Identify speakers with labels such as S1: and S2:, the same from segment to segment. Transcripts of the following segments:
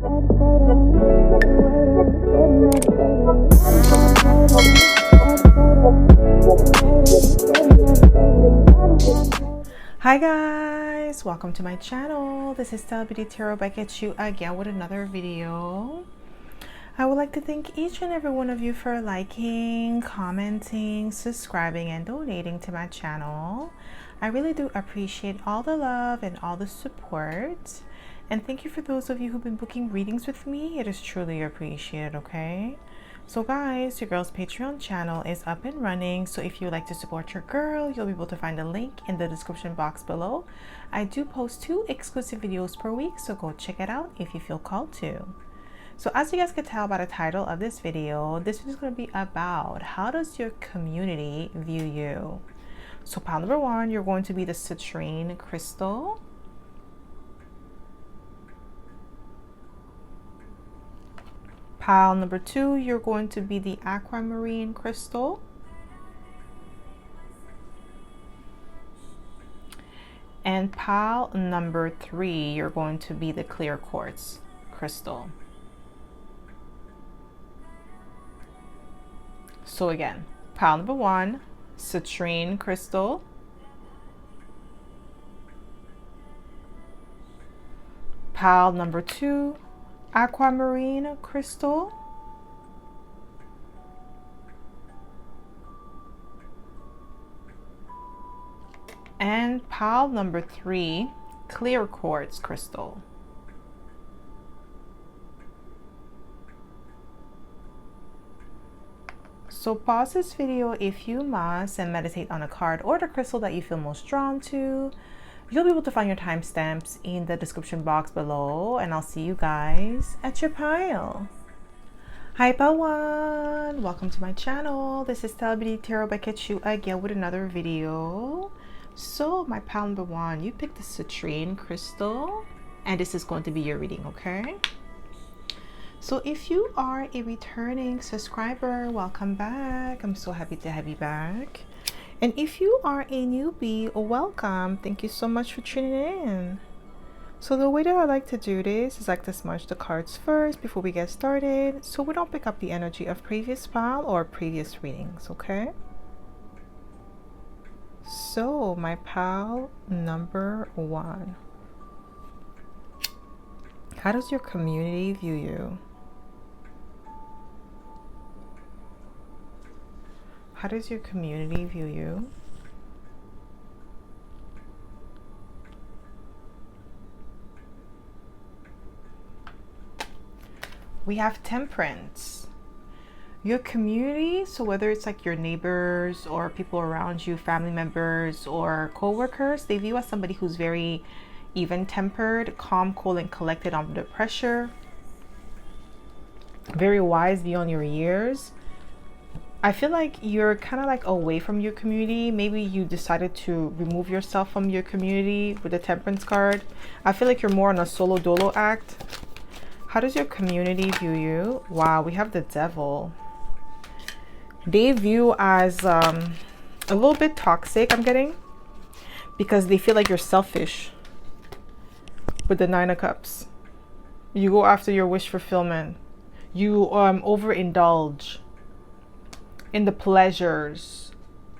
S1: Hi guys, welcome to my channel. This is stellabeautytarot back at you again with another video. I would like to thank each and every one of you for liking, commenting, subscribing, and donating to my channel. I really do appreciate all the love and all the support. And thank you for those of you who've been booking readings with me. It is truly appreciated, okay? So guys, your girl's Patreon channel is up and running. So if you would like to support your girl, you'll be able to find a link in the description box below. I do post 2 exclusive videos per week, so go check it out if you feel called to. So as you guys can tell by the title of this video is going to be about how does your community view you. So pile number 1, you're going to be the citrine crystal. Pile number 2, you're going to be the aquamarine crystal. And pile number 3, you're going to be the clear quartz crystal. So again, pile number 1, citrine crystal. Pile number 2, aquamarine crystal. And pile number 3, clear quartz crystal. So pause this video if you must and meditate on a card or the crystal that you feel most drawn to. You'll be able to find your timestamps in the description box below, and I'll see you guys at your pile. Hi pile 1, welcome to my channel. This is stellabeautytarot back at you again with another video. So my pile number 1, you picked the citrine crystal, and this is going to be your reading, okay? So if you are a returning subscriber, welcome back. I'm so happy to have you back. And if you are a newbie, welcome. Thank you so much for tuning in. So the way that I like to do this is like to smudge the cards first before we get started, so we don't pick up the energy of previous pile or previous readings, okay? So my pile number 1. How does your community view you? How does your community view you? We have temperance. Your community, so whether it's like your neighbors or people around you, family members or co-workers, they view you as somebody who's very even-tempered, calm, cool, and collected under pressure. Very wise beyond your years. I feel like you're kind of like away from your community. Maybe you decided to remove yourself from your community with the temperance card. I feel like you're more on a solo dolo act. How does your community view you? Wow, we have the devil. They view as a little bit toxic, I'm getting, because they feel like you're selfish with the 9 of Cups. You go after your wish fulfillment. You overindulge in the pleasures.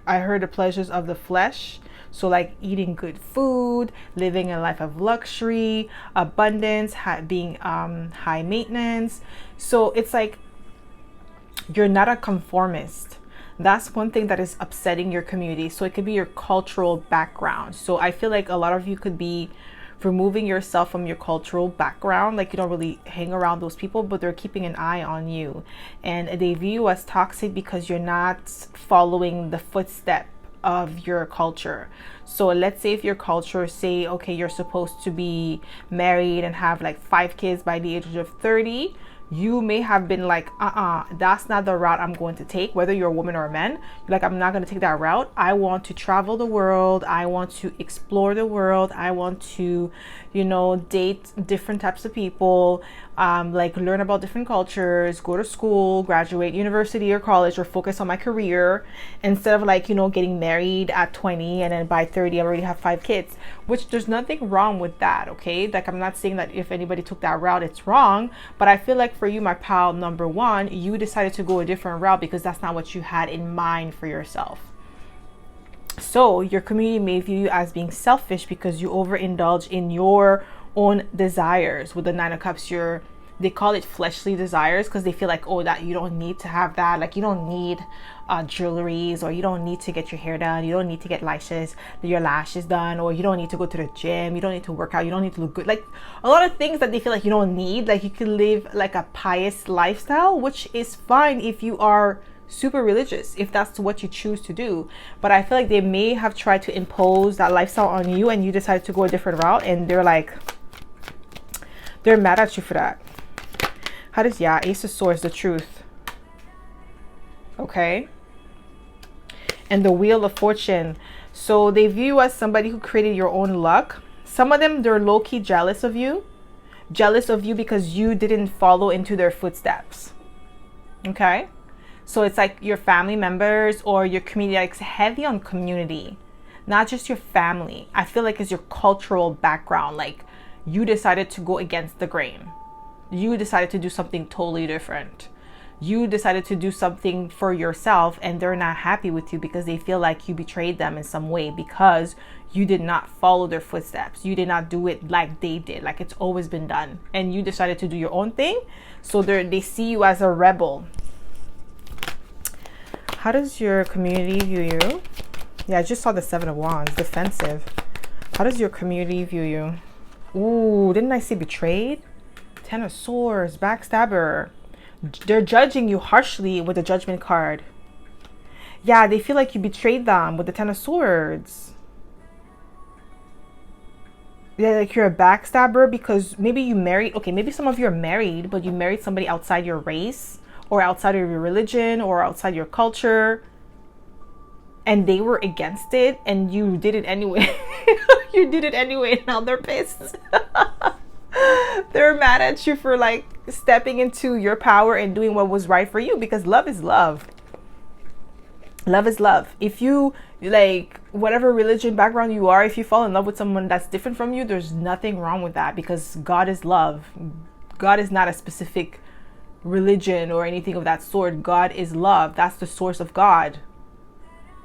S1: I heard the pleasures of the flesh. So like eating good food, living a life of luxury, abundance, being high maintenance. So it's like you're not a conformist. That's one thing that is upsetting your community. So it could be your cultural background. So I feel like a lot of you could be removing yourself from your cultural background, like you don't really hang around those people, but they're keeping an eye on you, and they view you as toxic because you're not following the footstep of your culture. So let's say if your culture say, okay, you're supposed to be married and have like 5 kids by the age of 30, you may have been like, that's not the route I'm going to take. Whether you're a woman or a man, you're like, I'm not going to take that route. I want to travel the world. I want to explore the world. I want to, you know, date different types of people, like learn about different cultures, go to school, graduate university or college, or focus on my career, instead of like, you know, getting married at 20 and then by 30 I already have 5 kids, which there's nothing wrong with that. Okay, like I'm not saying that if anybody took that route it's wrong, but I feel like for you, my pal, number one, you decided to go a different route because that's not what you had in mind for yourself. So your community may view you as being selfish because you overindulge in your own desires. With the 9 of Cups, they call it fleshly desires because they feel like, oh, that you don't need to have that. Like you don't need jewelries, or you don't need to get your hair done. You don't need to get your lashes done, or you don't need to go to the gym. You don't need to work out. You don't need to look good. Like a lot of things that they feel like you don't need. Like you can live like a pious lifestyle, which is fine if you are super religious, if that's what you choose to do. But I feel like they may have tried to impose that lifestyle on you and you decided to go a different route, and they're mad at you for that. How does, yeah, Ace of Swords, the truth. Okay. And the Wheel of Fortune. So they view you as somebody who created your own luck. Some of them, they're low-key jealous of you. Jealous of you because you didn't follow into their footsteps. Okay. So it's like your family members or your community, like it's heavy on community, not just your family. I feel like it's your cultural background. Like you decided to go against the grain. You decided to do something totally different. You decided to do something for yourself, and they're not happy with you because they feel like you betrayed them in some way because you did not follow their footsteps. You did not do it like they did, like it's always been done. And you decided to do your own thing. So they see you as a rebel. How does your community view you? Yeah, I just saw the 7 of Wands, defensive. How does your community view you? Ooh, didn't I see betrayed? 10 of Swords, backstabber. They're judging you harshly with the Judgment card. Yeah, they feel like you betrayed them with the 10 of Swords. Yeah, like you're a backstabber because maybe you married, okay, maybe some of you are married, but you married somebody outside your race or outside of your religion or outside your culture, and they were against it and you did it anyway. You did it anyway, and now they're pissed. They're mad at you for like stepping into your power and doing what was right for you, because love is love. Love is love. If you, like, whatever religion background you are, if you fall in love with someone that's different from you, there's nothing wrong with that, because God is love. God is not a specific religion or anything of that sort. God is love. That's the source of God.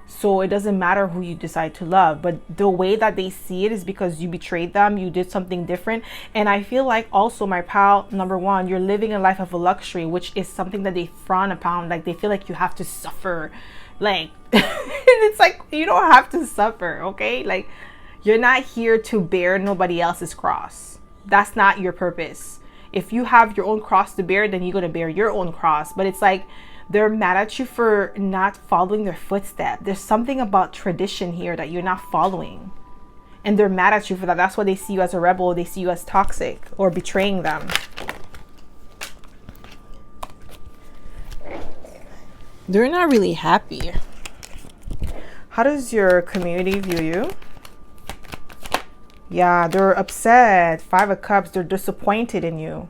S1: So it doesn't matter who you decide to love, but the way that they see it is because you betrayed them, you did something different. And I feel like also, my pal, number one, you're living a life of luxury, which is something that they frown upon. Like they feel like you have to suffer. Like, it's like, you don't have to suffer, okay? Like, you're not here to bear nobody else's cross. That's not your purpose. If you have your own cross to bear, then you're going to bear your own cross. But it's like, they're mad at you for not following their footsteps. There's something about tradition here that you're not following. And they're mad at you for that. That's why they see you as a rebel. They see you as toxic or betraying them. They're not really happy. How does your community view you? Yeah, they're upset. 5 of Cups. They're disappointed in you.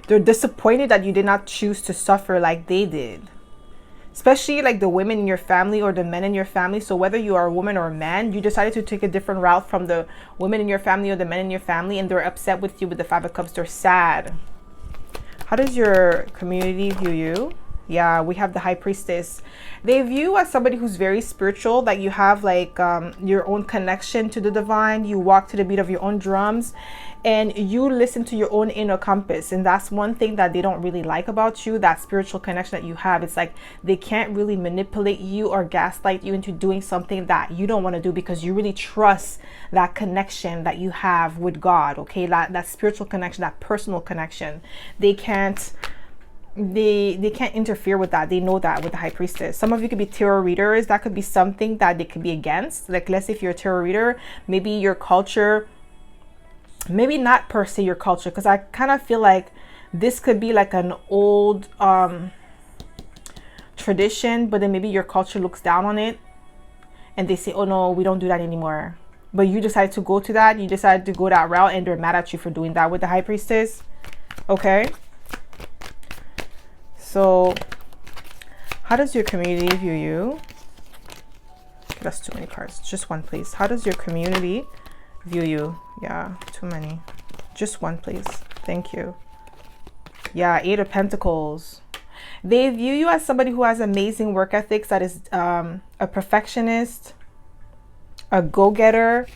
S1: They're disappointed that you did not choose to suffer like they did. Especially like the women in your family or the men in your family. So whether you are a woman or a man, you decided to take a different route from the women in your family or the men in your family, and they're upset with you with the 5 of Cups. They're sad. How does your community view you? Yeah, we have the High Priestess. They view you as somebody who's very spiritual, that you have like your own connection to the divine. You walk to the beat of your own drums and you listen to your own inner compass. And that's one thing that they don't really like about you, that spiritual connection that you have. It's like they can't really manipulate you or gaslight you into doing something that you don't want to do, because you really trust that connection that you have with God, okay? That spiritual connection, that personal connection. They can't interfere with that. They know that with the High Priestess. Some of you could be tarot readers. That could be something that they could be against. Like, let's say if you're a tarot reader, maybe your culture, maybe not per se your culture, because I kind of feel like This could be like an old tradition, but then maybe your culture looks down on it and they say, oh no, we don't do that anymore. But you decide to go to that. You decide to go that route, and they're mad at you for doing that with the High Priestess. Okay. So how does your community view you? That's too many cards. Just one, please. How does your community view you? Yeah, too many. Just one, please. Thank you. Yeah, 8 of Pentacles. They view you as somebody who has amazing work ethics, that is a perfectionist, a go-getter.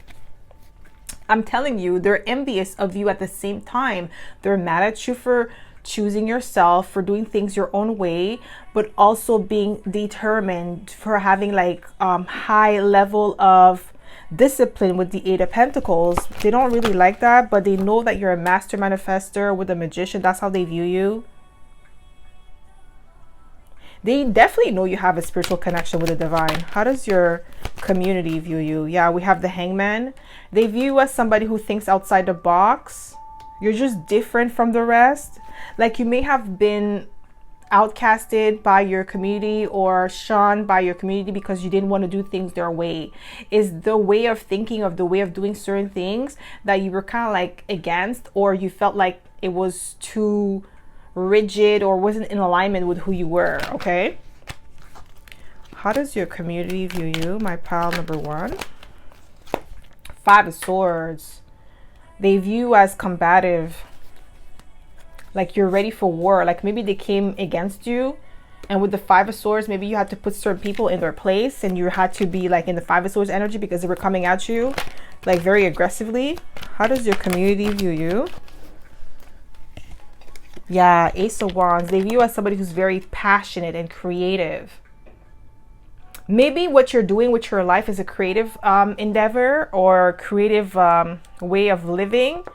S1: I'm telling you, they're envious of you at the same time. They're mad at you for choosing yourself, for doing things your own way, but also being determined, for having like high level of discipline with the 8 of Pentacles. They don't really like that, but they know that you're a master manifester with a magician. That's how they view you. They definitely know you have a spiritual connection with the divine. How does your community view you? Yeah, we have the Hangman. They view you as somebody who thinks outside the box. You're just different from the rest. Like, you may have been outcasted by your community or shunned by your community because you didn't want to do things their way. Is the way of thinking, of the way of doing certain things that you were kind of like against, or you felt like it was too rigid or wasn't in alignment with who you were. Okay, how does your community view you, my pal number 1? 5 of Swords. They view you as combative, like you're ready for war. Like maybe they came against you, and with the 5 of Swords, maybe you had to put certain people in their place, and you had to be like in the 5 of Swords energy because they were coming at you like very aggressively. How does your community view you? Yeah, Ace of Wands. They view you as somebody who's very passionate and creative. Maybe what you're doing with your life is a creative endeavor or creative way of living.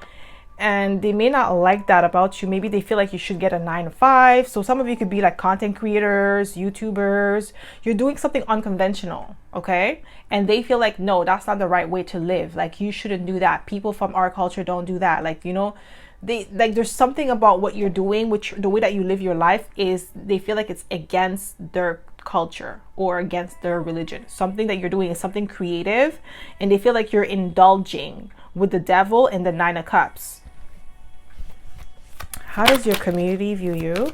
S1: And they may not like that about you. Maybe they feel like you should get a 9 to 5. So some of you could be like content creators, YouTubers. You're doing something unconventional, okay? And they feel like, no, that's not the right way to live. Like, you shouldn't do that. People from our culture don't do that. Like, you know, they like, there's something about what you're doing, which the way that you live your life is, they feel like it's against their culture or against their religion. Something that you're doing is something creative, and they feel like you're indulging with the devil and the 9 of Cups. How does your community view you?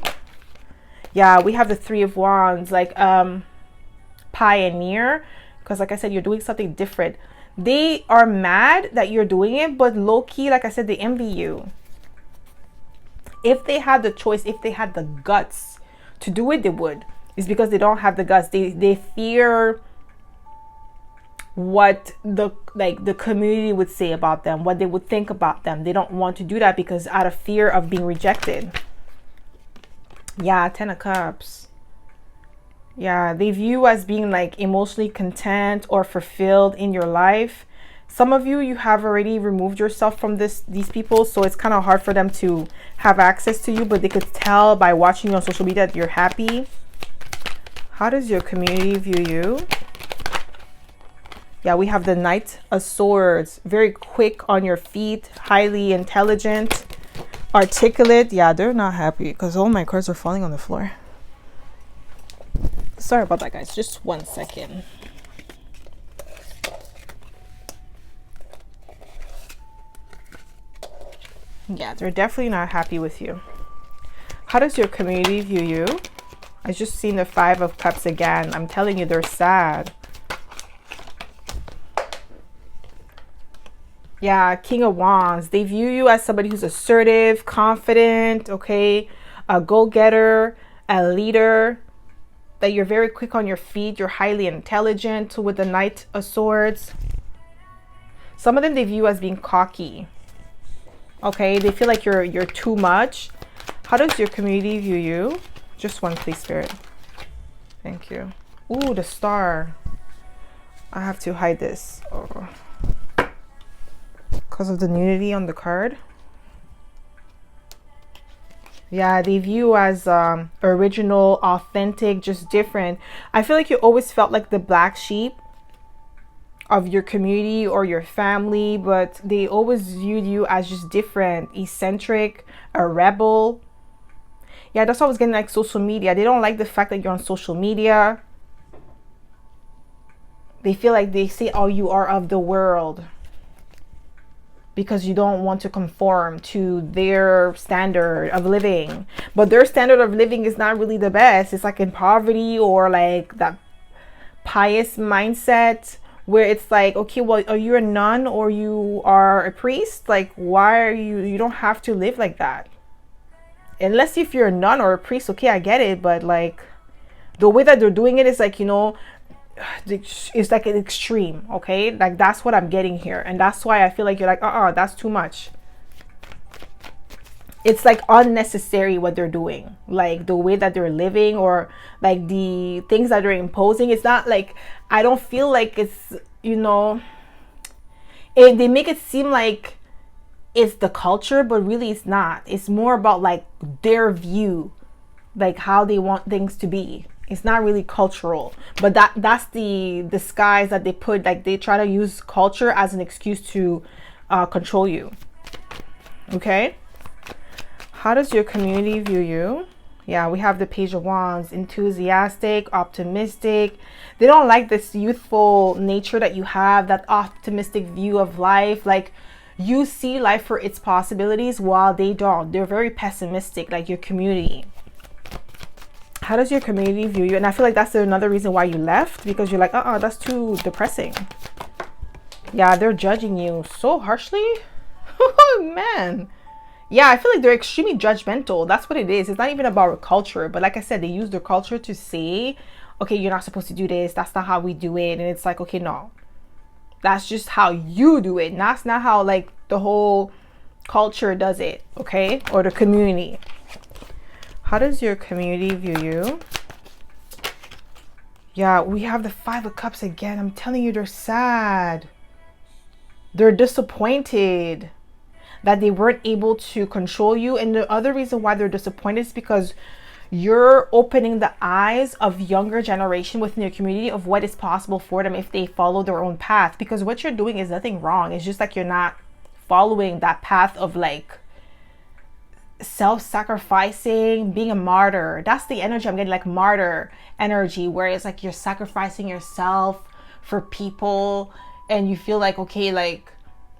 S1: Yeah, we have the 3 of Wands, like pioneer, because like I said, you're doing something different. They are mad that you're doing it, but low-key, like I said, they envy you. If they had the choice, if they had the guts to do it, they would. It's because they don't have the guts. They fear what the community would say about them, what they would think about them. They don't want to do that because out of fear of being rejected. Yeah, 10 of Cups. Yeah, they view you as being like emotionally content or fulfilled in your life. Some of you, you have already removed yourself from these people, so it's kind of hard for them to have access to you, but they could tell by watching you on social media that you're happy. How does your community view you? Yeah, we have the Knight of Swords. Very quick on your feet, highly intelligent, articulate. Yeah, they're not happy because all my cards are falling on the floor. Sorry about that, guys. Just 1 second. Yeah, they're definitely not happy with you. How does your community view you? I just seen the 5 of Cups again. I'm telling you, they're sad. Yeah, King of Wands. They view you as somebody who's assertive, confident, okay? A go-getter, a leader. That you're very quick on your feet. You're highly intelligent with the Knight of Swords. Some of them they view as being cocky. Okay, they feel like you're too much. How does your community view you? Just 1, please, Spirit. Thank you. Ooh, the Star. I have to hide this. Oh. Because of the nudity on the card. Yeah, they view you as original, authentic, just different. I feel like you always felt like the black sheep of your community or your family, but they always viewed you as just different, eccentric, a rebel. Yeah, that's what I was getting, like social media. They don't like the fact that you're on social media. They feel like they say, oh, you are of the world, because you don't want to conform to their standard of living. But their standard of living is not really the best. It's like in poverty, or like that pious mindset where it's like, okay, well, are you a nun or you are a priest? Like, why are you don't have to live like that. Unless if you're a nun or a priest, okay, I get it. But like the way that they're doing it is like, you know, it's like an extreme. Okay, like that's what I'm getting here. And that's why I feel like you're like, that's too much. It's like unnecessary what they're doing, like the way that they're living, or like the things that they're imposing. It's not like, I don't feel like it's, you know, they make it seem like it's the culture, but really it's not. It's more about like their view, like how they want things to be. It's not really cultural, but that's the disguise that they put. Like they try to use culture as an excuse to control you. Okay, how does your community view you? Yeah, we have the Page of Wands. Enthusiastic, optimistic. They don't like this youthful nature that you have, that optimistic view of life. Like you see life for its possibilities, while they don't. They're very pessimistic, like your community. How does your community view you? And I feel like that's another reason why you left, because you're like, that's too depressing. Yeah, they're judging you so harshly. Oh, man. Yeah, I feel like they're extremely judgmental. That's what it is. It's not even about culture. But like I said, they use their culture to say, okay, you're not supposed to do this. That's not how we do it. And it's like, okay, no. That's just how you do it. And that's not how like the whole culture does it. Okay? Or the community. How does your community view you? Yeah, we have the Five of Cups again. I'm telling you, they're sad. They're disappointed that they weren't able to control you. And the other reason why they're disappointed is because you're opening the eyes of younger generation within your community of what is possible for them if they follow their own path. Because what you're doing is nothing wrong. It's just like you're not following that path of like self-sacrificing, being a martyr. That's the energy I'm getting, like martyr energy, where it's like you're sacrificing yourself for people, and you feel like, okay, like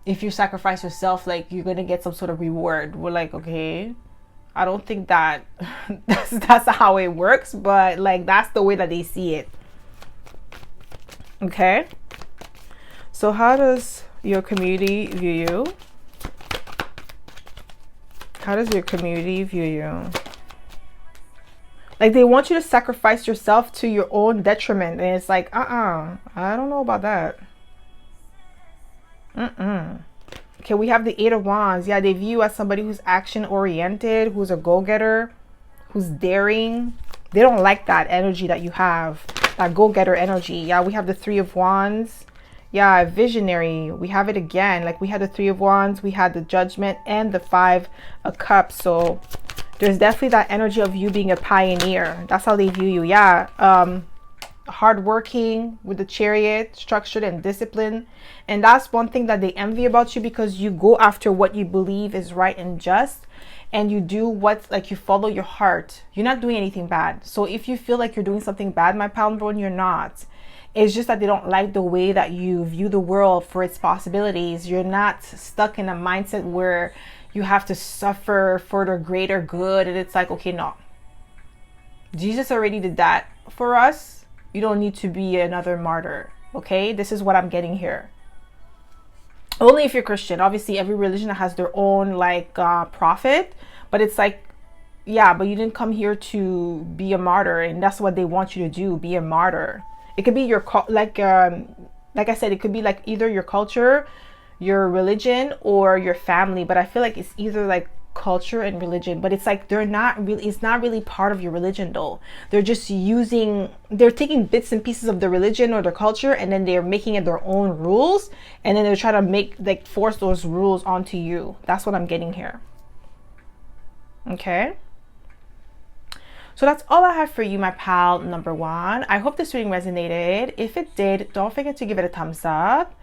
S1: if you sacrifice yourself, like you're gonna get some sort of reward. We're like, okay, I don't think that that's how it works, but like that's the way that they see it. Okay, so how does your community view you? How does your community view you? Like they want you to sacrifice yourself to your own detriment, and it's like, I don't know about that. Okay, we have the Eight of Wands. Yeah, they view you as somebody who's action oriented, who's a go-getter, who's daring. They don't like that energy that you have, that go-getter energy. Yeah, we have the Three of Wands. Yeah, visionary. We have it again. Like we had the Three of Wands, we had the Judgment, and the Five of Cups. So there's definitely that energy of you being a pioneer. That's how they view you. Yeah, hardworking with the Chariot, structured and disciplined. And that's one thing that they envy about you, because you go after what you believe is right and just, and you do what's like, you follow your heart. You're not doing anything bad. So if you feel like you're doing something bad, my pal, you're not. It's just that they don't like the way that you view the world for its possibilities. You're not stuck in a mindset where you have to suffer for the greater good. And it's like, okay, no. Jesus already did that for us. You don't need to be another martyr. Okay? This is what I'm getting here. Only if you're Christian. Obviously, every religion has their own like prophet. But it's like, yeah, but you didn't come here to be a martyr. And that's what they want you to do. Be a martyr. It could be your, like I said, it could be like either your culture, your religion, or your family. But I feel like it's either like culture and religion. But it's like they're not really, it's not really part of your religion though. They're just they're taking bits and pieces of the religion or the culture, and then they're making it their own rules. And then they're trying to force those rules onto you. That's what I'm getting here. Okay. So that's all I have for you, my pal number one. I hope this reading resonated. If it did, don't forget to give it a thumbs up.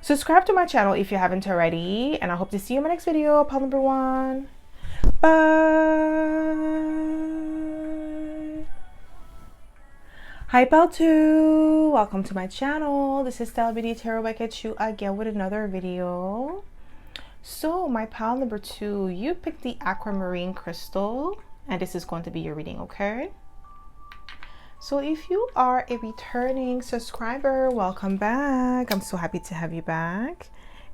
S1: Subscribe to my channel if you haven't already. And I hope to see you in my next video, pal number one. Bye. Hi Beltu! Welcome to my channel. This is stellabeautytarot back at you again with another video. So my pile number 2, you picked the aquamarine crystal and this is going to be your reading, okay? So if you are a returning subscriber, welcome back. I'm so happy to have you back.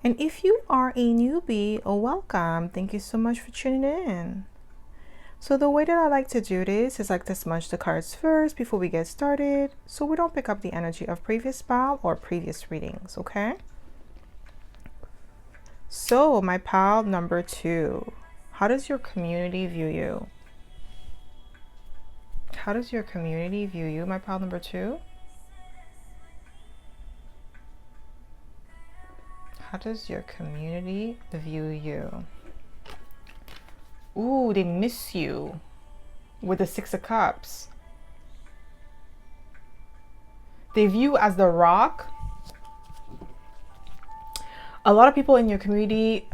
S1: And if you are a newbie, welcome. Thank you so much for tuning in. So the way that I like to do this is like to smudge the cards first before we get started, so we don't pick up the energy of previous pile or previous readings, okay? So my pile number 2, how does your community view you? How does your community view you, my pile number 2? How does your community view you? Ooh, they miss you with the 6 of Cups. They view you as the rock. A lot of people in your community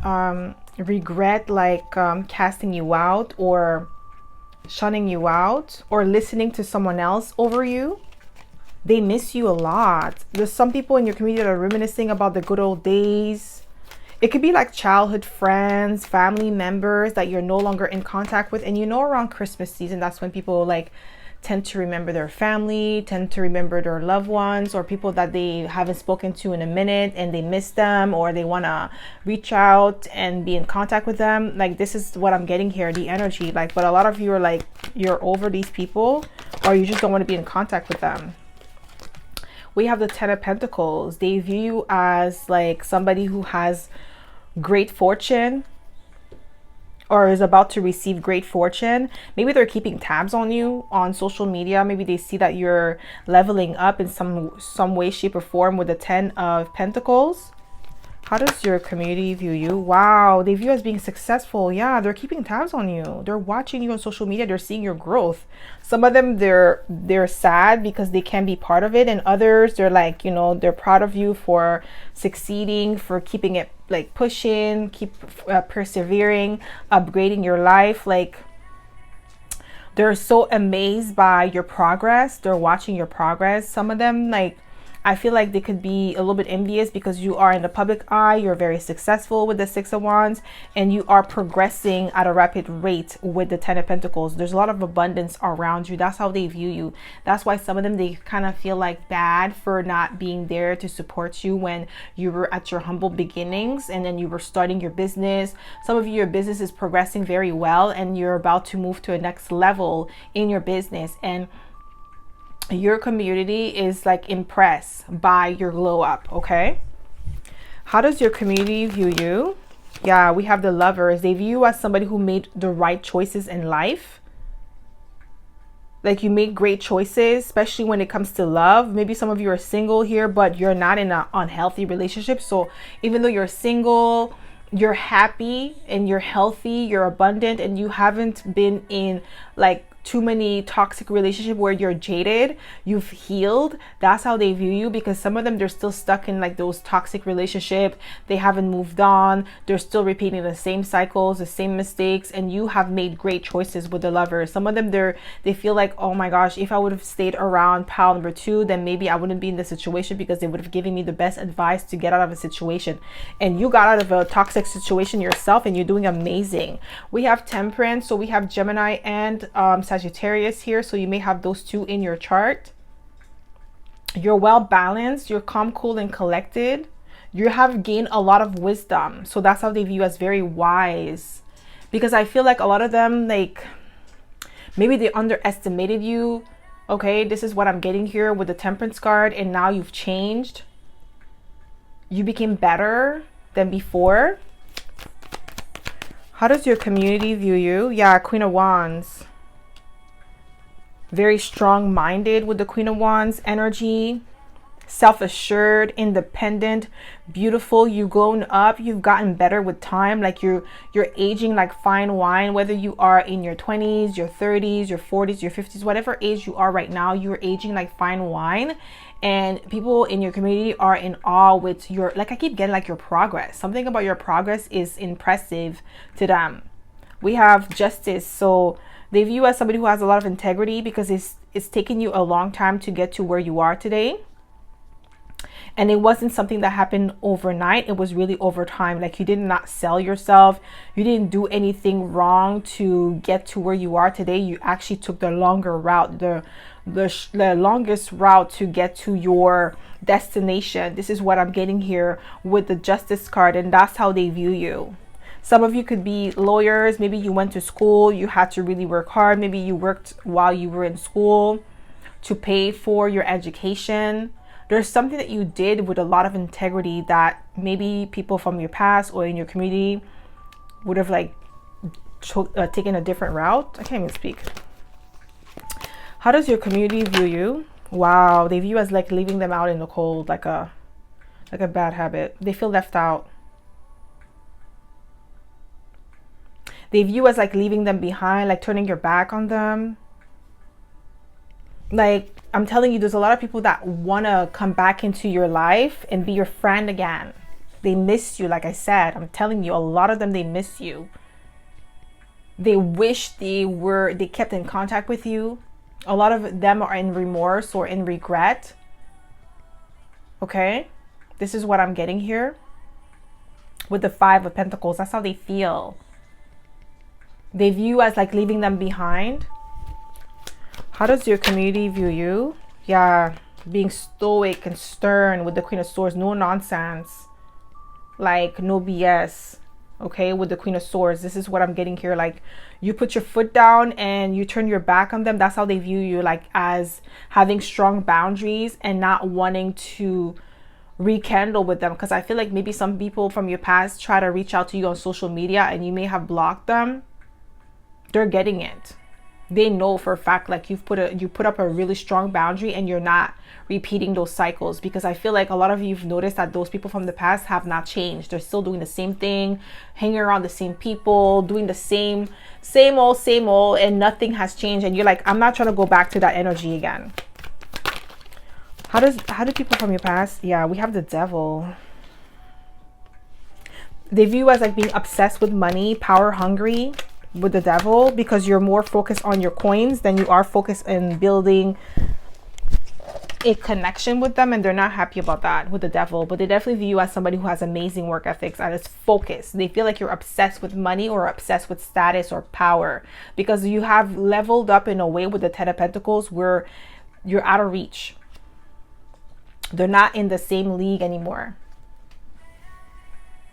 S1: regret like casting you out or shunning you out or listening to someone else over you. They miss you a lot. There's some people in your community that are reminiscing about the good old days. It could be like childhood friends, family members that you're no longer in contact with. And you know, around Christmas season, that's when people like tend to remember their family, tend to remember their loved ones, or people that they haven't spoken to in a minute and they miss them, or they want to reach out and be in contact with them. Like, this is what I'm getting here, the energy. Like, but a lot of you are like, you're over these people, or you just don't want to be in contact with them. We have the 10 of Pentacles. They view you as like somebody who has great fortune or is about to receive great fortune. Maybe they're keeping tabs on you on social media. Maybe they see that you're leveling up in some way, shape, or form with the 10 of Pentacles. How does your community view you? Wow, they view you as being successful. Yeah, they're keeping tabs on you. They're watching you on social media. They're seeing your growth. Some of them, they're sad because they can't be part of it. And others, they're like, you know, they're proud of you for succeeding, for keeping it like pushing, keep persevering, upgrading your life. Like, they're so amazed by your progress. They're watching your progress. Some of them, like, I feel like they could be a little bit envious because you are in the public eye. You're very successful with the 6 of Wands and you are progressing at a rapid rate with the 10 of Pentacles. There's a lot of abundance around you. That's how they view you. That's why some of them, they kind of feel like bad for not being there to support you when you were at your humble beginnings and then you were starting your business. Some of you, your business is progressing very well and you're about to move to a next level in your business, and your community is like impressed by your glow up, okay? How does your community view you? Yeah, we have the Lovers. They view you as somebody who made the right choices in life. Like, you make great choices, especially when it comes to love. Maybe some of you are single here, but you're not in an unhealthy relationship. So even though you're single, you're happy and you're healthy, you're abundant, and you haven't been in like too many toxic relationship where you're jaded, you've healed. That's how they view you, because some of them, they're still stuck in like those toxic relationship. They haven't moved on. They're still repeating the same cycles, the same mistakes, and you have made great choices with the Lovers. Some of them, they feel like, oh my gosh, if I would have stayed around pile number 2, then maybe I wouldn't be in this situation, because they would have given me the best advice to get out of a situation. And you got out of a toxic situation yourself and you're doing amazing. We have Temperance, so we have Gemini and Sagittarius here, so you may have those two in your chart. You're well balanced, you're calm, cool, and collected. You have gained a lot of wisdom, so that's how they view you, as very wise. Because I feel like a lot of them, like, maybe they underestimated you. Okay, this is what I'm getting here with the Temperance card, and now you've changed. You became better than before. How does your community view you? Yeah, Queen of Wands. Very strong-minded with the Queen of Wands energy. Self-assured, independent, beautiful. You've grown up. You've gotten better with time. Like, you're aging like fine wine. Whether you are in your 20s, your 30s, your 40s, your 50s, whatever age you are right now, you're aging like fine wine. And people in your community are in awe with your, like, I keep getting like your progress. Something about your progress is impressive to them. We have Justice. So They view you as somebody who has a lot of integrity because it's taken you a long time to get to where you are today. And it wasn't something that happened overnight. It was really over time. Like, you did not sell yourself. You didn't do anything wrong to get to where you are today. You actually took the longer route, the longest route to get to your destination. This is what I'm getting here with the Justice card, and that's how they view you. Some of you could be lawyers. Maybe you went to school. You had to really work hard. Maybe you worked while you were in school to pay for your education. There's something that you did with a lot of integrity that maybe people from your past or in your community would have like taken a different route. I can't even speak. How does your community view you? Wow, they view you as like leaving them out in the cold, like a bad habit. They feel left out. They view you as like leaving them behind, like turning your back on them. Like, I'm telling you, there's a lot of people that want to come back into your life and be your friend again. They miss you, like I said. I'm telling you, a lot of them, they miss you. They wish they kept in contact with you. A lot of them are in remorse or in regret. Okay? This is what I'm getting here. With the Five of Pentacles, that's how they feel. They view you as like leaving them behind. How does your community view you? Yeah, being stoic and stern with the Queen of Swords. No nonsense. Like, no BS. Okay, with the Queen of Swords. This is what I'm getting here. Like, you put your foot down and you turn your back on them. That's how they view you. Like, as having strong boundaries and not wanting to rekindle with them. Because I feel like maybe some people from your past try to reach out to you on social media and you may have blocked them. They're getting it. They know for a fact, like, you put up a really strong boundary and you're not repeating those cycles, because I feel like a lot of you've noticed that those people from the past have not changed. They're still doing the same thing, hanging around the same people, doing the same old, and nothing has changed. And you're like, I'm not trying to go back to that energy again. How do people from your past? Yeah, we have the Devil. They view you as like being obsessed with money, power hungry with the Devil, because you're more focused on your coins than you are focused in building a connection with them, and they're not happy about that with the Devil. But they definitely view you as somebody who has amazing work ethics and is focused. They feel like you're obsessed with money or obsessed with status or power, because you have leveled up in a way with the Ten of Pentacles where you're out of reach. They're not in the same league anymore.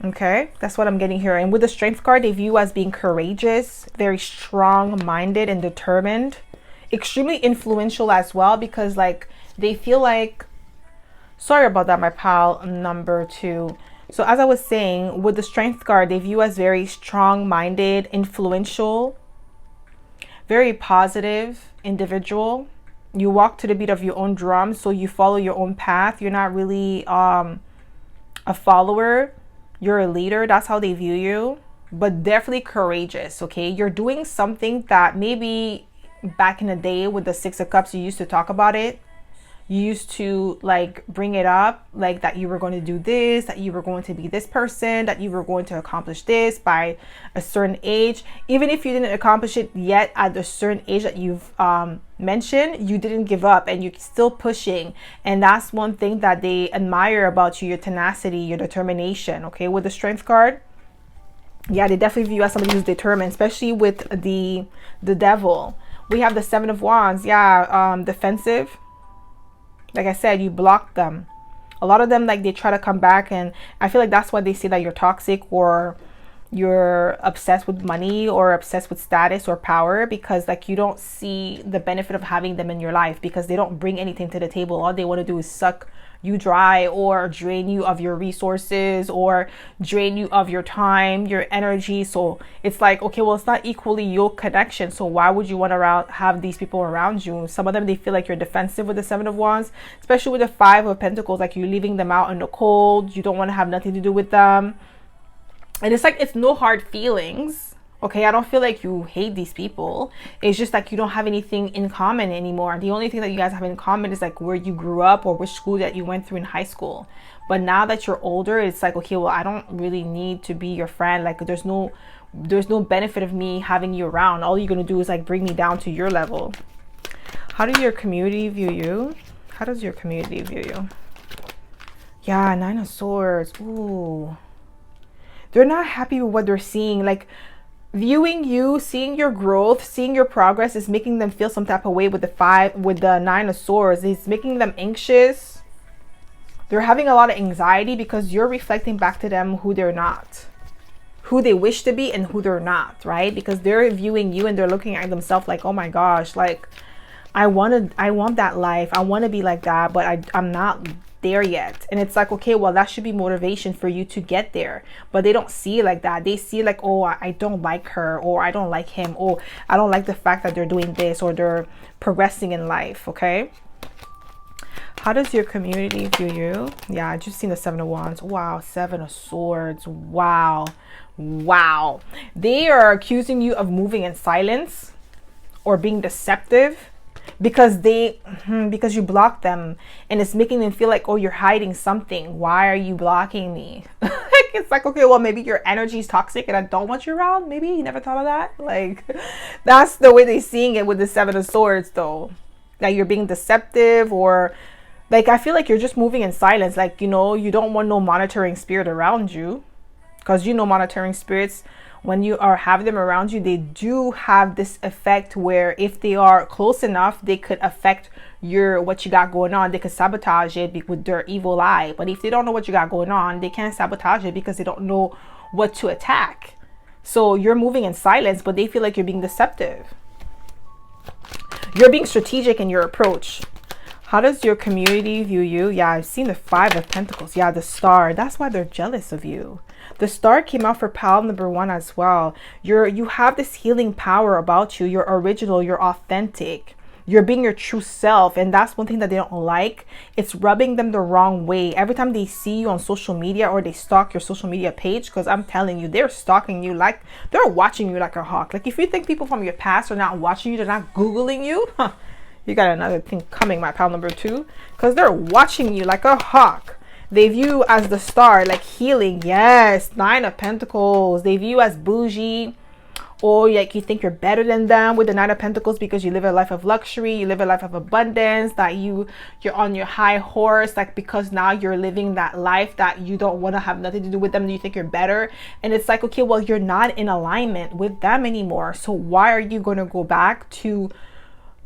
S1: Okay, that's what I'm getting here. And with the Strength card, they view you as being courageous, very strong-minded and determined, extremely influential as well, because like they feel like, sorry about that, my pal number 2. So as I was saying, with the Strength card, they view you as very strong-minded, influential, very positive individual. You walk to the beat of your own drum, so you follow your own path. You're not really a follower. You're a leader. That's how they view you. But definitely courageous, okay? You're doing something that maybe back in the day with the Six of Cups, you used to talk about it. You used to like bring it up, like that you were going to do this, that you were going to be this person, that you were going to accomplish this by a certain age. Even if you didn't accomplish it yet at a certain age that you've mentioned, you didn't give up and you're still pushing. And that's one thing that they admire about you, your tenacity, your determination. Okay, with the Strength card, yeah, they definitely view you as somebody who's determined, especially with the Devil. We have the Seven of Wands. Yeah, defensive. Like I said, you blocked them. A lot of them, like, they try to come back, and I feel like that's why they say that you're toxic or you're obsessed with money or obsessed with status or power, because like you don't see the benefit of having them in your life, because they don't bring anything to the table. All they want to do is suck you dry or drain you of your resources or drain you of your time, your energy. So it's like, okay, well, it's not equally your connection, so why would you want to have these people around you? Some of them, they feel like you're defensive with the Seven of Wands, especially with the Five of Pentacles, like you're leaving them out in the cold. You don't want to have nothing to do with them, and it's like, it's no hard feelings. Okay, I don't feel like you hate these people. It's just like you don't have anything in common anymore. The only thing that you guys have in common is like where you grew up or which school that you went through in high school. But now that you're older, it's like, okay, well, I don't really need to be your friend. Like, there's no there's no benefit of me having you around. All you're going to do is like bring me down to your level. How does your community view you? How does your community view you? Yeah, 9 of Swords. Ooh. They're not happy with what they're seeing. Like, viewing you, seeing your growth, seeing your progress is making them feel some type of way with the 9 of Swords. It's making them anxious. They're having a lot of anxiety because you're reflecting back to them who they're not, who they wish to be and who they're not, right? Because they're viewing you and they're looking at themselves like, oh my gosh, like I want that life. I want to be like that, but I'm not there yet. And it's like, okay, well, that should be motivation for you to get there. But they don't see it like that. They see like, oh, I don't like her, or I don't like him, or I don't like the fact that they're doing this, or they're progressing in life. Okay, how does your community view you? Yeah, I just seen the 7 of Wands. Wow, 7 of Swords. Wow. Wow. They are accusing you of moving in silence or being deceptive because you blocked them, and it's making them feel like, oh, you're hiding something. Why are you blocking me? It's like, okay, well, maybe your energy is toxic and I don't want you around. Maybe you never thought of that. Like, that's the way they're seeing it with the 7 of Swords, though. That you're being deceptive, or like, I feel like you're just moving in silence. Like, you know, you don't want no monitoring spirit around you, because you know monitoring spirits, when you have them around you, they do have this effect where if they are close enough, they could affect what you got going on. They could sabotage it with their evil eye. But if they don't know what you got going on, they can't sabotage it because they don't know what to attack. So you're moving in silence, but they feel like you're being deceptive. You're being strategic in your approach. How does your community view you? Yeah, I've seen the 5 of Pentacles. Yeah, the Star. That's why they're jealous of you. The Star came out for pile number 1 as well. You have this healing power about you. You're original. You're authentic. You're being your true self. And that's one thing that they don't like. It's rubbing them the wrong way. Every time they see you on social media, or they stalk your social media page, because I'm telling you, they're stalking you like, they're watching you like a hawk. Like, if you think people from your past are not watching you, they're not Googling you, huh, you got another thing coming, my pal number 2, because they're watching you like a hawk. They view you as the Star, like healing. Yes, 9 of Pentacles. They view you as bougie, or like you think you're better than them with the 9 of Pentacles because you live a life of luxury, you live a life of abundance, that you're on your high horse, like, because now you're living that life that you don't want to have nothing to do with them. You think you're better, and it's like, okay, well, you're not in alignment with them anymore. So why are you going to go back to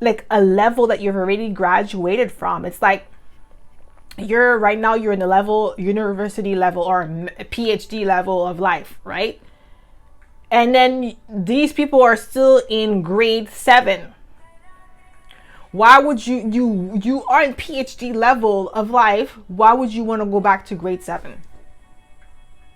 S1: like a level that you've already graduated from? It's like, you're in the level, university level, or PhD level of life, right? And then these people are still in grade 7. Why would you are in PhD level of life? Why would you want to go back to grade 7?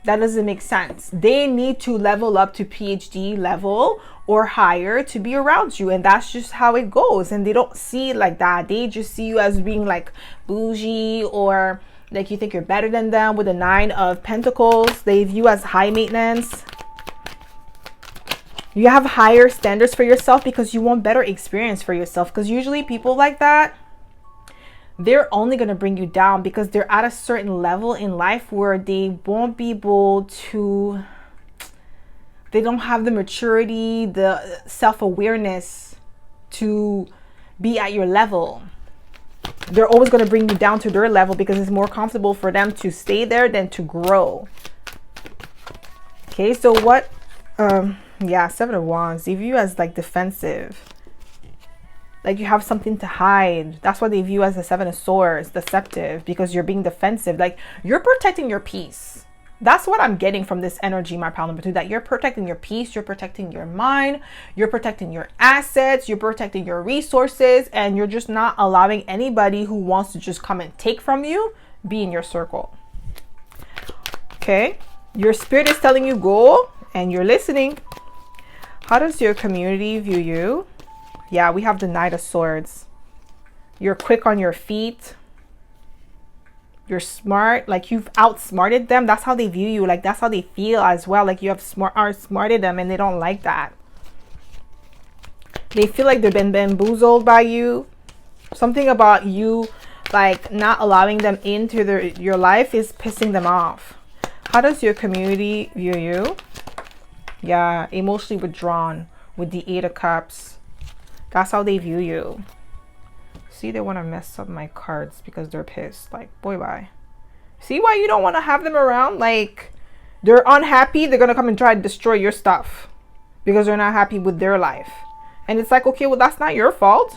S1: That doesn't make sense. They need to level up to PhD level or higher to be around you, and that's just how it goes. And they don't see it like that. They just see you as being like bougie, or like you think you're better than them with the 9 of Pentacles. They view you as high maintenance. You have higher standards for yourself because you want better experience for yourself. Because usually people like that, they're only going to bring you down because they're at a certain level in life where they won't be able to, they don't have the maturity, the self-awareness to be at your level. They're always going to bring you down to their level because it's more comfortable for them to stay there than to grow. Okay, so what, yeah, 7 of Wands, they view you as like defensive. Like you have something to hide. That's what they view as the 7 of Swords, deceptive, because you're being defensive. Like you're protecting your peace. That's what I'm getting from this energy, my pal number 2, that you're protecting your peace, you're protecting your mind, you're protecting your assets, you're protecting your resources, and you're just not allowing anybody who wants to just come and take from you be in your circle. Okay, your spirit is telling you go, and you're listening. How does your community view you? Yeah, we have the Knight of Swords. You're quick on your feet. You're smart, like you've outsmarted them. That's how they view you. Like that's how they feel as well. Like you have outsmarted them, and they don't like that. They feel like they've been bamboozled by you. Something about you, like not allowing them into your life, is pissing them off. How does your community view you? Yeah, emotionally withdrawn with the 8 of Cups. That's how they view you. See, they want to mess up my cards because they're pissed. Like, boy, bye. See why you don't want to have them around? Like, they're unhappy. They're going to come and try to destroy your stuff because they're not happy with their life. And it's like, okay, well, that's not your fault.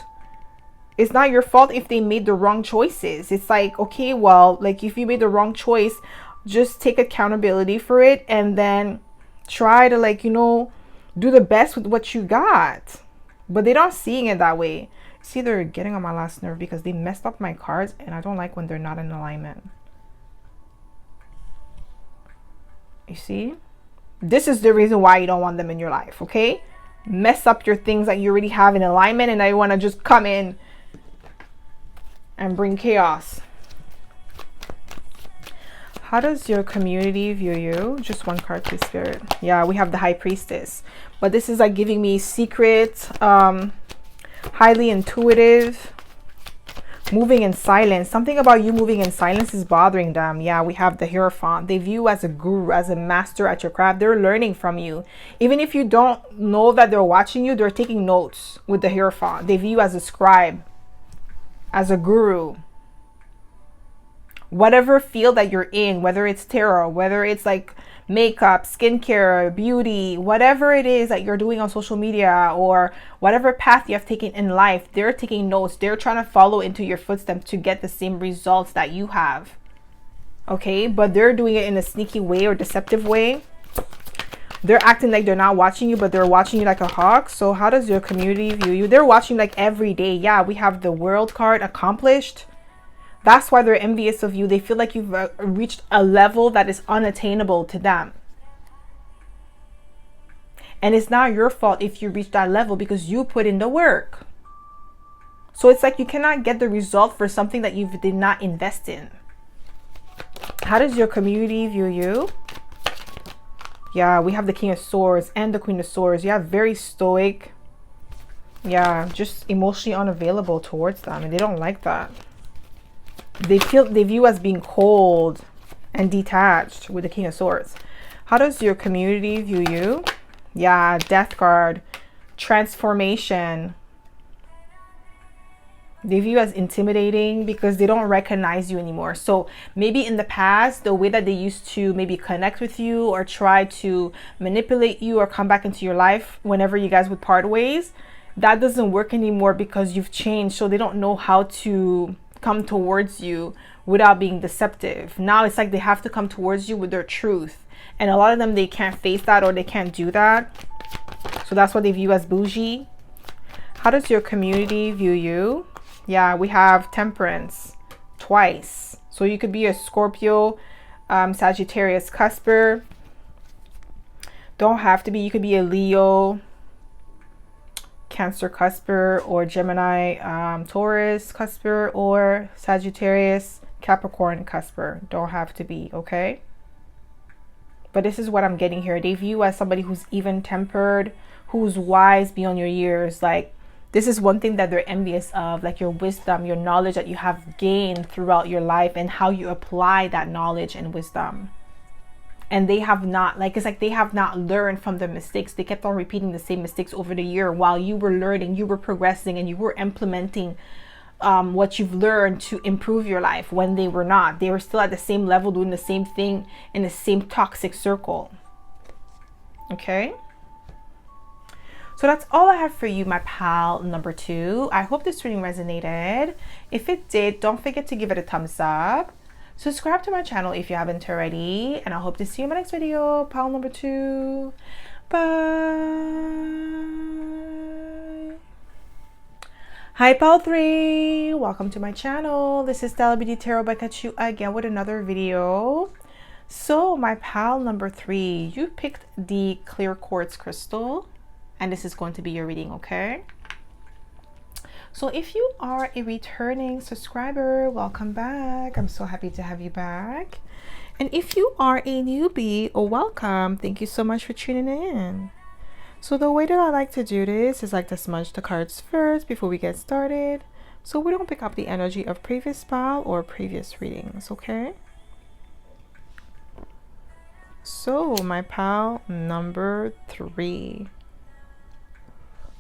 S1: It's not your fault if they made the wrong choices. It's like, okay, well, like if you made the wrong choice, just take accountability for it and then try to, like, you know, do the best with what you got. But they're not seeing it that way. See, they're getting on my last nerve because they messed up my cards and I don't like when they're not in alignment. You see? This is the reason why you don't want them in your life, okay? Mess up your things that you already have in alignment and now you want to just come in and bring chaos. How does your community view you? Just one card, please, Spirit. Yeah, we have the High Priestess. But this is like giving me secret, highly intuitive, moving in silence. Something about you moving in silence is bothering them. Yeah, we have the Hierophant. They view you as a guru, as a master at your craft. They're learning from you. Even if you don't know that they're watching you, they're taking notes with the Hierophant. They view you as a scribe, as a guru. Whatever field that you're in, whether it's tarot, whether it's like makeup, skincare, beauty, whatever it is that you're doing on social media or whatever path you have taken in life, they're taking notes. They're trying to follow into your footsteps to get the same results that you have. Okay, but they're doing it in a sneaky way or deceptive way. They're acting like they're not watching you, but they're watching you like a hawk. So how does your community view you? They're watching like every day. Yeah, we have the World card, accomplished. That's why they're envious of you. They feel like you've reached a level that is unattainable to them. And it's not your fault if you reach that level because you put in the work. So it's like you cannot get the result for something that you did not invest in. How does your community view you? Yeah, we have the King of Swords and the Queen of Swords. Yeah, very stoic. Yeah, just emotionally unavailable towards them. And they don't like that. They view as being cold and detached with the King of Swords. How does your community view you? Yeah, Death card, transformation. They view you as intimidating because they don't recognize you anymore. So maybe in the past, the way that they used to maybe connect with you or try to manipulate you or come back into your life whenever you guys would part ways, that doesn't work anymore because you've changed. So they don't know how to come towards you without being deceptive. Now it's like they have to come towards you with their truth. And a lot of them, they can't face that or they can't do that. So that's what they view as bougie. How does your community view you? Yeah, we have Temperance twice. So you could be a Scorpio, Sagittarius cusper. Don't have to be. You could be a Leo, Cancer cusper, or Gemini, Taurus cusper, or Sagittarius, Capricorn cusper. Don't have to be, okay? But this is what I'm getting here. They view you as somebody who's even-tempered, who's wise beyond your years. Like, this is one thing that they're envious of, like your wisdom, your knowledge that you have gained throughout your life and how you apply that knowledge and wisdom. And they have not, like, it's like they have not learned from their mistakes. They kept on repeating the same mistakes over the year while you were learning, you were progressing, and you were implementing what you've learned to improve your life when they were not. They were still at the same level doing the same thing in the same toxic circle. Okay? So that's all I have for you, my pal number 2. I hope this reading resonated. If it did, don't forget to give it a thumbs up. Subscribe to my channel if you haven't already. And I hope to see you in my next video, pal number 2. Bye. Hi, pal 3. Welcome to my channel. This is stellabeautytarot back at you again with another video. So my pal number 3, you picked the clear quartz crystal. And this is going to be your reading, okay? So if you are a returning subscriber, welcome back. I'm so happy to have you back. And if you are a newbie, welcome. Thank you so much for tuning in. So the way that I like to do this is like to smudge the cards first before we get started, so we don't pick up the energy of previous pile or previous readings, okay? So my pal number 3,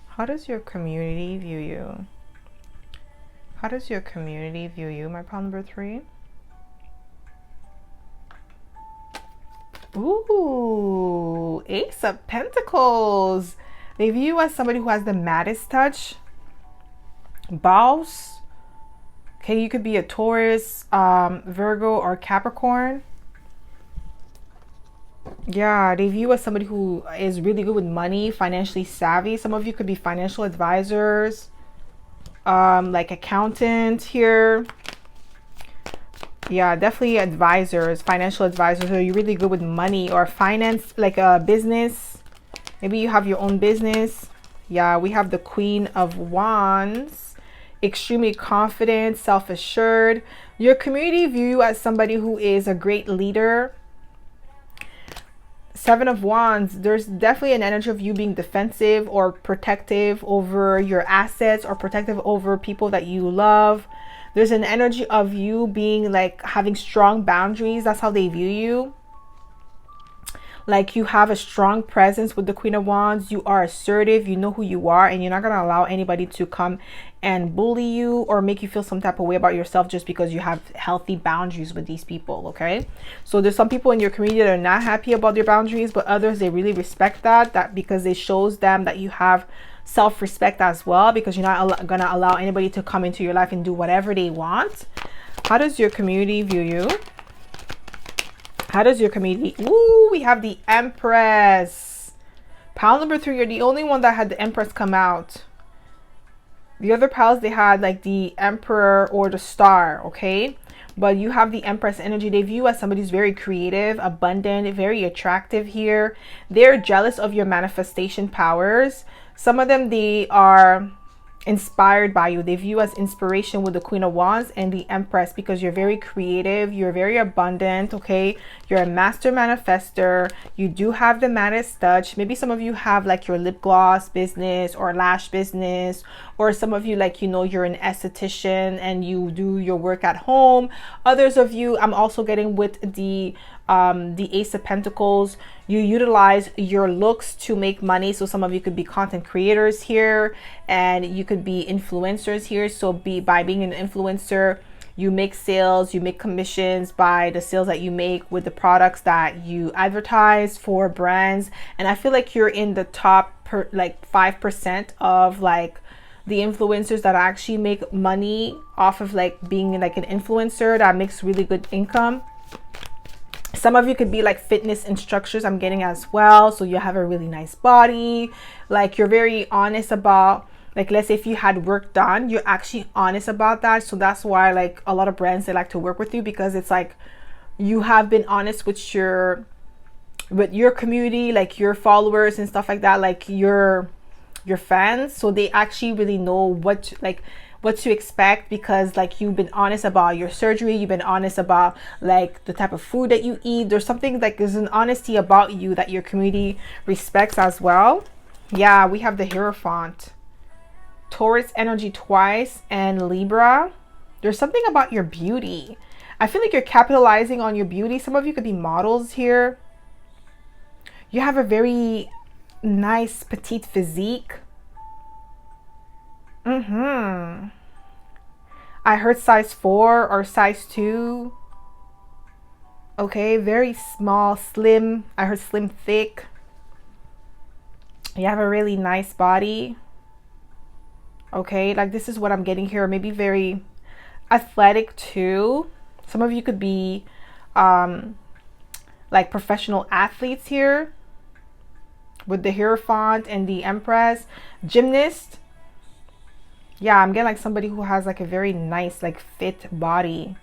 S1: how does your community view you? How does your community view you, my pal number 3? Ooh, Ace of Pentacles. They view you as somebody who has the maddest touch. Boss. Okay, you could be a Taurus, Virgo, or Capricorn. Yeah, they view you as somebody who is really good with money, financially savvy. Some of you could be financial advisors, like accountant here. Yeah, definitely advisors, financial advisors. Are you really good with money or finance, like a business? Maybe you have your own business. Yeah, we have the Queen of Wands. Extremely confident, self-assured. Your community view you as somebody who is a great leader. Seven of Wands, there's definitely an energy of you being defensive or protective over your assets or protective over people that you love. There's an energy of you being like having strong boundaries. That's how they view you. Like you have a strong presence with the Queen of Wands. You are assertive. You know who you are, and you're not going to allow anybody to come and bully you or make you feel some type of way about yourself just because you have healthy boundaries with these people. Okay, so there's some people in your community that are not happy about your boundaries, but others, they really respect that because it shows them that you have self-respect as well, because you're not going to allow anybody to come into your life and do whatever they want. How does your community view you? How does your community? Ooh, we have the Empress. Pile number 3, you're the only one that had the Empress come out. The other piles, they had like the Emperor or the Star, okay? But you have the Empress energy. They view you as somebody who's very creative, abundant, very attractive here. They're jealous of your manifestation powers. Some of them, they are inspired by you. They view you as inspiration with the Queen of Wands and the Empress because you're very creative, you're very abundant, okay? You're a master manifester. You do have the maddest touch. Maybe some of you have like your lip gloss business or lash business, or some of you, like, you know, you're an esthetician and you do your work at home. Others of you, I'm also getting with the Ace of Pentacles, you utilize your looks to make money. So some of you could be content creators here, and you could be influencers here. So by being an influencer, you make sales, you make commissions by the sales that you make with the products that you advertise for brands. And I feel like you're in the top 5% of like the influencers that actually make money off of like being like an influencer that makes really good income. Some of you could be like fitness instructors, I'm getting as well. So you have a really nice body. Like you're very honest about, like, let's say if you had work done, you're actually honest about that. So that's why like a lot of brands, they like to work with you, because it's like you have been honest with your community, like your followers and stuff like that, like your fans. So they actually really know what to expect, because like you've been honest about your surgery, you've been honest about like the type of food that you eat. There's something like, there's an honesty about you that your community respects as well. Yeah, we have the Hierophant, Taurus energy twice, and Libra. There's something about your beauty. I feel like you're capitalizing on your beauty. Some of you could be models here. You have a very nice petite physique. I heard size 4 or size 2. Okay, very small, slim. I heard slim, thick. You have a really nice body. Okay, like this is what I'm getting here. Maybe very athletic too. Some of you could be like professional athletes here with the Hierophant and the Empress. Gymnast. Yeah, I'm getting like somebody who has like a very nice, like fit body.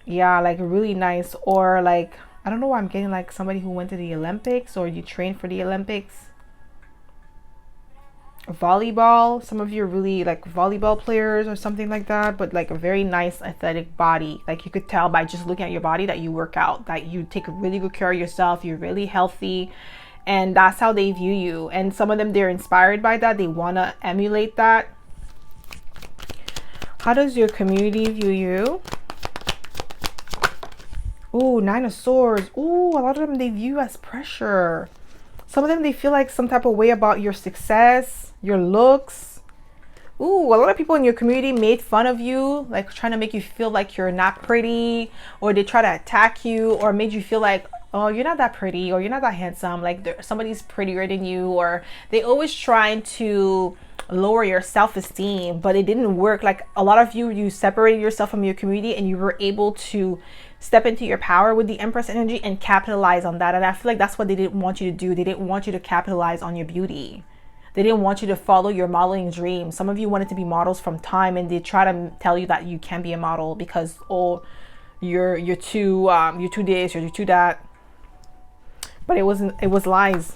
S1: Yeah, like really nice. Or like, I don't know why I'm getting like somebody who went to the Olympics, or you trained for the Olympics. Volleyball. Some of you are really like volleyball players or something like that, but like a very nice athletic body. Like you could tell by just looking at your body that you work out, that you take really good care of yourself, you're really healthy. And that's how they view you. And some of them, they're inspired by that. They want to emulate that. How does your community view you? Ooh, Nine of Swords. Ooh, a lot of them they view as pressure. Some of them they feel like some type of way about your success, your looks. Ooh, a lot of people in your community made fun of you, like trying to make you feel like you're not pretty, or they try to attack you, or made you feel like, oh, you're not that pretty, or you're not that handsome, like somebody's prettier than you, or they always trying to lower your self-esteem, but it didn't work. Like a lot of you separated yourself from your community and you were able to step into your power with the Empress energy and capitalize on that. And I feel like that's what they didn't want you to do. They didn't want you to capitalize on your beauty. They didn't want you to follow your modeling dream. Some of you wanted to be models from time, and they try to tell you that you can't be a model because, oh, you're too this or you're too that. But it wasn't. It was lies.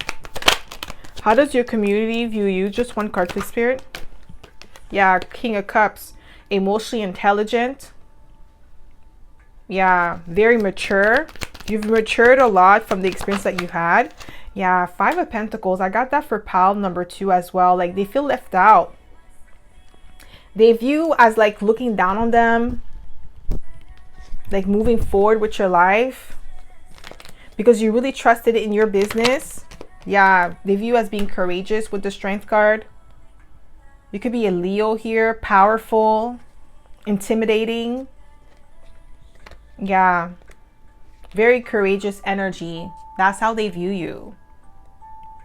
S1: How does your community view you? Just one card, please, Spirit. Yeah, King of Cups. Emotionally intelligent. Yeah, very mature. You've matured a lot from the experience that you've had. Yeah, Five of Pentacles. I got that for pile number 2 as well. Like they feel left out. They view as like looking down on them. Like moving forward with your life. Because you really trusted in your business. Yeah, they view as being courageous with the Strength card. You could be a Leo here. Powerful. Intimidating. Yeah. Very courageous energy. That's how they view you.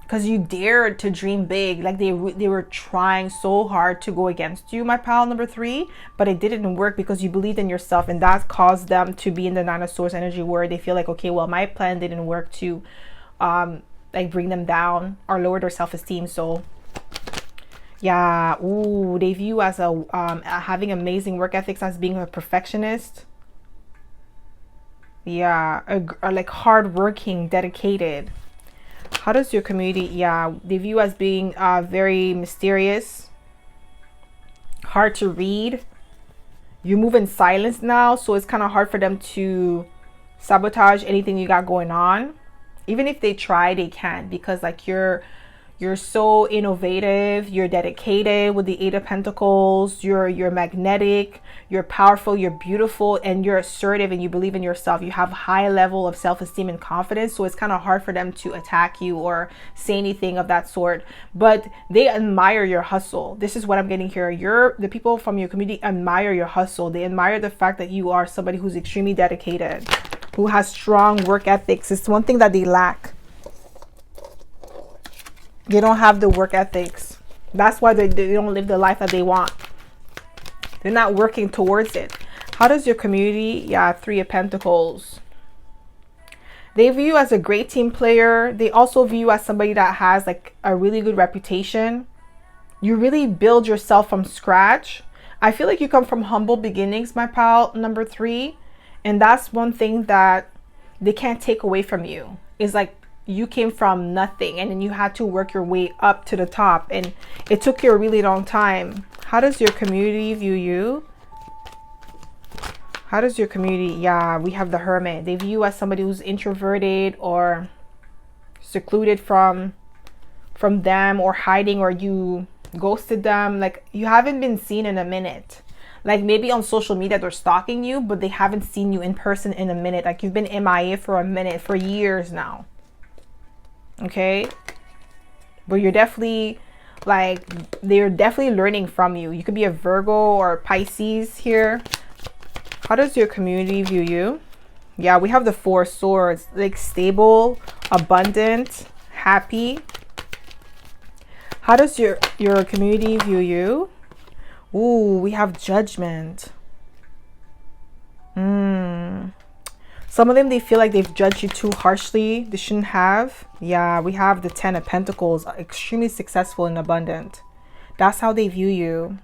S1: Because you dared to dream big. Like they were trying so hard to go against you, my pal number 3. But it didn't work because you believed in yourself. And that caused them to be in the Nine of Swords energy where they feel like, okay, well, my plan didn't work to like bring them down or lower their self-esteem. So yeah, ooh, they view as a having amazing work ethics, as being a perfectionist. Yeah, or like hardworking, dedicated. How does your community, yeah, they view as being very mysterious, hard to read. You move in silence now, so it's kind of hard for them to sabotage anything you got going on. Even if they try, they can't, because like you're so innovative, you're dedicated with the Eight of Pentacles, you're magnetic, you're powerful, you're beautiful, and you're assertive, and you believe in yourself. You have high level of self-esteem and confidence, so it's kind of hard for them to attack you or say anything of that sort. But they admire your hustle. This is what I'm getting here. The people from your community admire your hustle. They admire the fact that you are somebody who's extremely dedicated, who has strong work ethics. It's one thing that they lack. They don't have the work ethics. That's why they don't live the life that they want. They're not working towards it. How does your community? Yeah, Three of Pentacles. They view you as a great team player. They also view you as somebody that has like a really good reputation. You really build yourself from scratch. I feel like you come from humble beginnings, my pal number 3. And that's one thing that they can't take away from you. Is like, you came from nothing and then you had to work your way up to the top, and it took you a really long time. How does your community view you? How does your community? Yeah, we have the Hermit. They view you as somebody who's introverted or secluded from them, or hiding, or you ghosted them. Like you haven't been seen in a minute. Like maybe on social media they're stalking you, but they haven't seen you in person in a minute. Like you've been MIA for a minute, for years now. Okay, but you're definitely like, they're definitely learning from you. You could be a Virgo or Pisces here. How does your community view you? Yeah, we have the Four of Swords. Like stable, abundant, happy. How does your community view you? Ooh, we have Judgment. Some of them, they feel like they've judged you too harshly. They shouldn't have. Yeah, we have the Ten of Pentacles. Extremely successful and abundant. That's how they view you.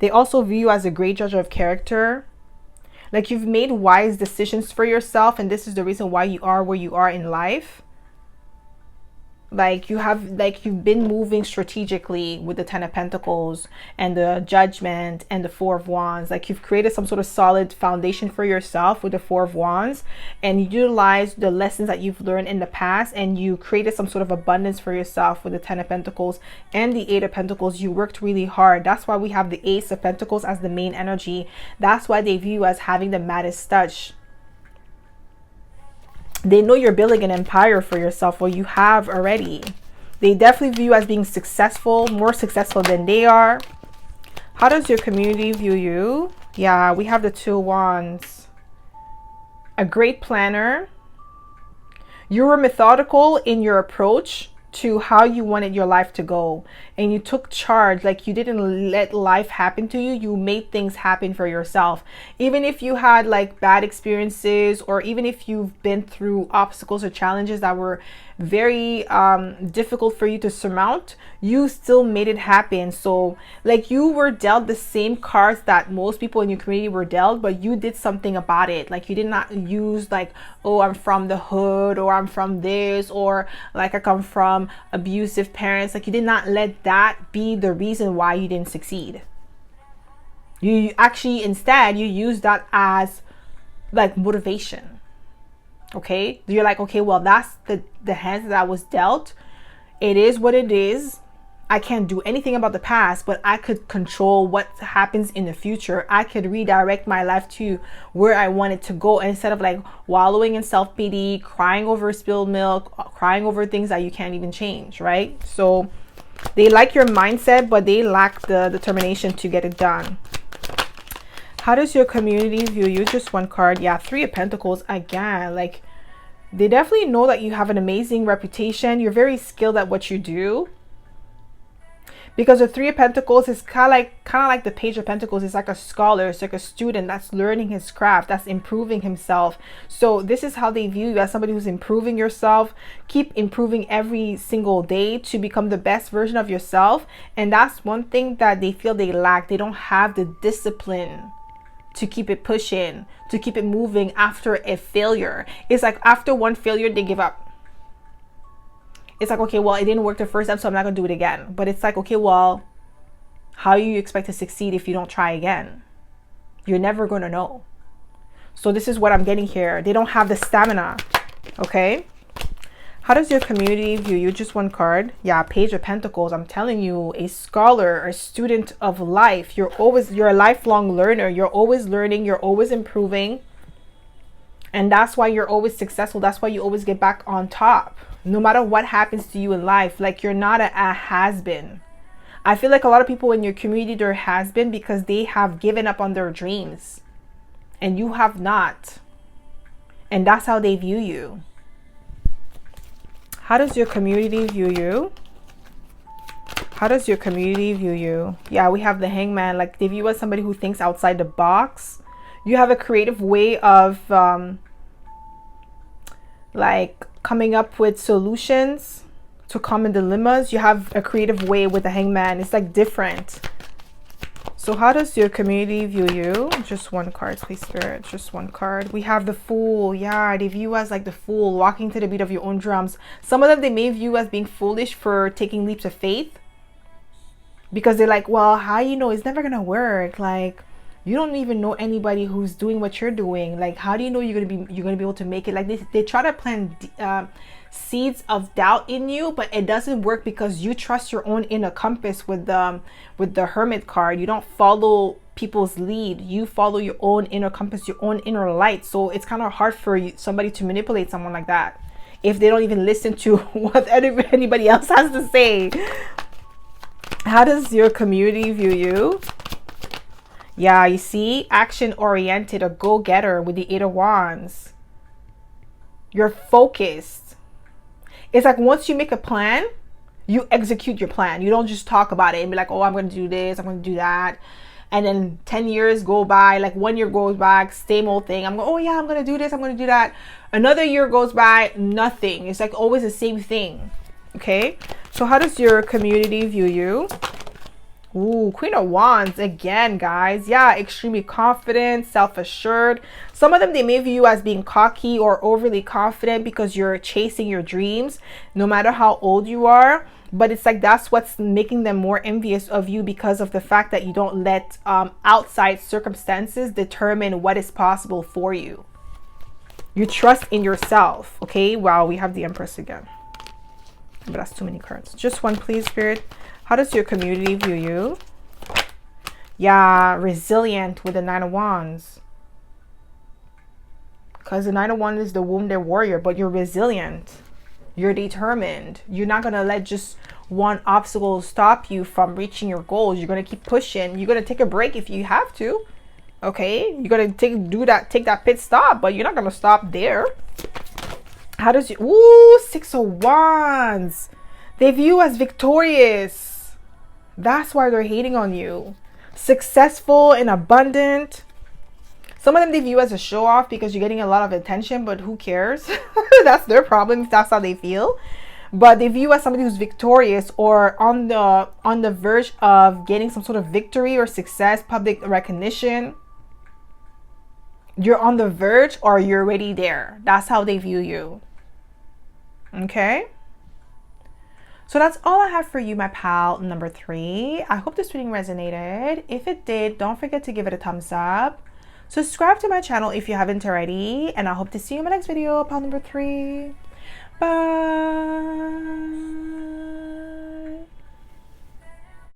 S1: They also view you as a great judge of character. Like you've made wise decisions for yourself, and this is the reason why you are where you are in life. Like you've been moving strategically with the Ten of Pentacles and the Judgment and the Four of Wands. Like you've created some sort of solid foundation for yourself with the Four of Wands, and you utilized the lessons that you've learned in the past, and you created some sort of abundance for yourself with the Ten of Pentacles and the Eight of Pentacles. You worked really hard. That's why we have the Ace of Pentacles as the main energy. That's why they view you as having the maddest touch. They know you're building an empire for yourself. Well, you have already. They definitely view you as being successful, more successful than they are. How does your community view you? Yeah, we have the 2 of Wands. A great planner. You were methodical in your approach to how you wanted your life to go, and you took charge. Like, you didn't let life happen to you, you made things happen for yourself. Even if you had like bad experiences, or even if you've been through obstacles or challenges that were very difficult for you to surmount, you still made it happen. So like, you were dealt the same cards that most people in your community were dealt, but you did something about it. Like, you did not use like, oh, I'm from the hood, or I'm from this, or like I come from abusive parents. Like, you did not let that be the reason why you didn't succeed. You actually, instead, you use that as like motivation. Okay, you're like, okay, well, that's the hand that I was dealt. It is what it is. I can't do anything about the past, but I could control what happens in the future. I could redirect my life to where I want it to go, instead of like wallowing in self-pity, crying over spilled milk, crying over things that you can't even change, right? So they like your mindset, but they lack the determination to get it done. How does your community view you? Just 1 card. Yeah, 3 of Pentacles again. Like, they definitely know that you have an amazing reputation. You're very skilled at what you do. Because the 3 of Pentacles is kind of like the Page of Pentacles. It's like a scholar, it's like a student that's learning his craft, that's improving himself. So this is how they view you, as somebody who's improving yourself. Keep improving every single day to become the best version of yourself. And that's one thing that they feel they lack. They don't have the discipline to keep it pushing, to keep it moving after a failure. It's like, after one failure, they give up. It's like, okay, well, it didn't work the first time, so I'm not gonna do it again. But it's like, okay, well, how do you expect to succeed if you don't try again? You're never gonna know. So this is what I'm getting here. They don't have the stamina. Okay, how does your community view you? Just 1 card. Yeah, Page of Pentacles. I'm telling you, a scholar, a student of life. You're a lifelong learner. You're always learning, you're always improving, and that's why you're always successful. That's why you always get back on top, no matter what happens to you in life. Like, you're not a has-been. I feel like a lot of people in your community, they're has-been because they have given up on their dreams, and you have not, and that's how they view you. How does your community view you? How does your community view you? Yeah, we have the Hangman. Like, they view you as somebody who thinks outside the box. You have a creative way of like coming up with solutions to common dilemmas. You have a creative way with the Hangman. It's like different. So how does your community view you? Just 1 card, please, Spirit. Just 1 card. We have the Fool. Yeah, they view you as like the fool, walking to the beat of your own drums. Some of them, they may view you as being foolish for taking leaps of faith, because they're like, well, how you know it's never gonna work? Like, you don't even know anybody who's doing what you're doing. Like, how do you know you're gonna be able to make it? Like, they try to plant seeds of doubt in you, but it doesn't work because you trust your own inner compass with the Hermit card. You don't follow people's lead. You follow your own inner compass, your own inner light. So it's kind of hard for somebody to manipulate someone like that if they don't even listen to what anybody else has to say. How does your community view you? Yeah, you see, action oriented, a go-getter with the 8 of Wands. You're focused. It's like, once you make a plan, you execute your plan. You don't just talk about it and be like, oh, I'm going to do this, I'm going to do that. And then 10 years go by, like 1 year goes by, same old thing. I'm going, oh yeah, I'm going to do this, I'm going to do that. Another year goes by, nothing. It's like always the same thing. Okay, so how does your community view you? Ooh, Queen of Wands again, guys. Yeah, extremely confident, self-assured. Some of them, they may view you as being cocky or overly confident because you're chasing your dreams, no matter how old you are. But it's like, that's what's making them more envious of you, because of the fact that you don't let outside circumstances determine what is possible for you. You trust in yourself. Okay, wow, we have the Empress again. But that's too many cards. Just 1, please, Spirit. How does your community view you? Yeah, resilient with the 9 of Wands. because the Nine of Wands is the wounded warrior, but you're resilient. You're determined. You're not going to let just one obstacle stop you from reaching your goals. You're going to keep pushing. You're going to take a break if you have to. Okay? You're going to take that pit stop, but you're not going to stop there. How does you... Ooh, Six of Wands. They view you as victorious. That's why they're hating on you. Successful and abundant. Some of them they view as a show off because you're getting a lot of attention, but who cares? That's their problem if that's how they feel. But they view you as somebody who's victorious or on the verge of getting some sort of victory or success, public recognition. You're on the verge or you're already there. That's how they view you. Okay? So that's all I have for you, my pal number 3. I hope this reading resonated. If it did, don't forget to give it a thumbs up. Subscribe to my channel if you haven't already. And I hope to see you in my next video, pal number 3. Bye.